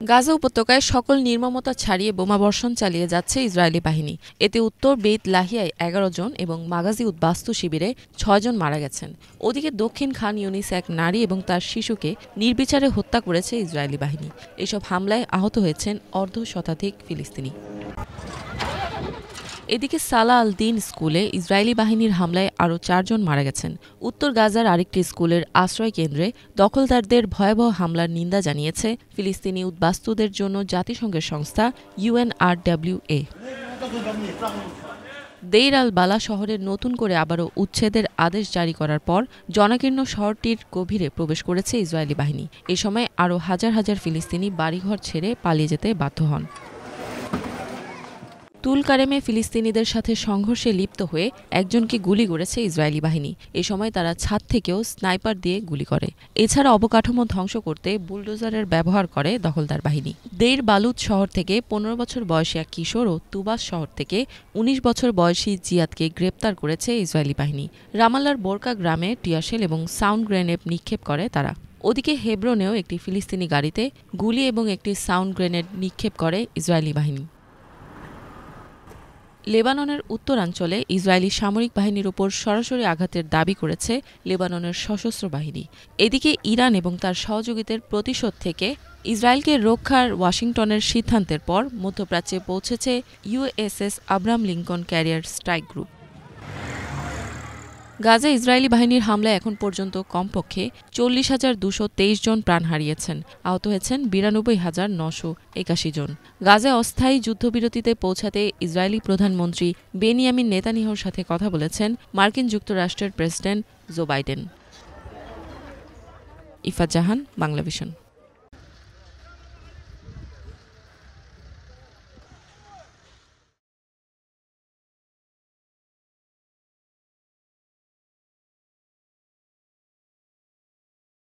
গাজা উপত্যকায় সকল নির্মমতা ছাড়িয়ে বোমাবর্ষণ চালিয়ে যাচ্ছে ইসরায়েলি বাহিনী। এতে উত্তর বেইত লাহিয়ায় ১১ জন এবং মাগাজি উদ্বাস্তু শিবিরে ৬ জন মারা গেছেন। ওদিকে দক্ষিণ খান ইউনিস এক নারী এবং তার শিশুকে নির্বিচারে হত্যা করেছে ইসরায়েলি বাহিনী। এসব হামলায় আহত হয়েছেন অর্ধশতাধিক ফিলিস্তিনি। এদিকে সালাহ আল দিন স্কুলে ইসরায়েলি বাহিনীর হামলায় আরও ৪ জন মারা গেছেন। উত্তর গাজার আরেকটি স্কুলের আশ্রয় কেন্দ্রে দখলদারদের ভয়াবহ হামলার নিন্দা জানিয়েছে ফিলিস্তিনি উদ্বাস্তুদের জন্য জাতিসংঘের সংস্থা UNRWA। দেইর আল বালা শহরে নতুন করে আবারও উচ্ছেদের আদেশ জারি করার পর জনাকীর্ণ শহরটির গভীরে প্রবেশ করেছে ইসরায়েলি বাহিনী। এ সময় আরও হাজার হাজার ফিলিস্তিনি বাড়িঘর ছেড়ে পালিয়ে যেতে বাধ্য হন। তুলকারেমে ফিলিস্তিনিদের সাথে সংঘর্ষে লিপ্ত হয়ে একজনকে গুলি করেছে ইসরায়েলি বাহিনী। এ সময় তারা ছাদ থেকেও স্নাইপার দিয়ে গুলি করে। এছাড়া অবকাঠামো ধ্বংস করতে বুলডোজারের ব্যবহার করে দখলদার বাহিনী। দেইর বালুত শহর থেকে ১৫ বছর বয়সী এক কিশোর ও তুবাস শহর থেকে ১৯ বছর বয়সী জিয়াদকে গ্রেপ্তার করেছে ইসরায়েলি বাহিনী। রামাল্লার বোরকা গ্রামে টিয়াশেল এবং সাউন্ড গ্রেনেড নিক্ষেপ করে তারা। ওদিকে হেব্রনেও একটি ফিলিস্তিনি গাড়িতে গুলি এবং একটি সাউন্ড গ্রেনেড নিক্ষেপ করে ইসরায়েলি বাহিনী। লেবাননের উত্তরাঞ্চলে ইসরায়েলি সামরিক বাহিনীর উপর সরাসরি আঘাতের দাবি করেছে লেবাননের সশস্ত্র বাহিনী। এদিকে ইরান এবং তার সহযোগীদের প্রতিশোধ থেকে ইসরায়েলকে রক্ষার ওয়াশিংটনের সিদ্ধান্তের পর মধ্যপ্রাচ্যে পৌঁছেছে USS Abraham Lincoln career strike group. Gaza Israeli বাহিনীর হামলায় এখন পর্যন্ত কমপক্ষে ৪০,২২৩ জন প্রাণ হারিয়েছেন, আহত হয়েছেন ৯২,৯৮১ জন। গাজায় অস্থায়ী যুদ্ধবিরতিতে পৌঁছাতে ইসরায়েলি প্রধানমন্ত্রী বেনিয়ামিন নেতানিয়াহুর সাথে কথা বলেছেন মার্কিন যুক্তরাষ্ট্রের প্রেসিডেন্ট জো বাইডেন। ইফাত জাহান, বাংলাভিশন।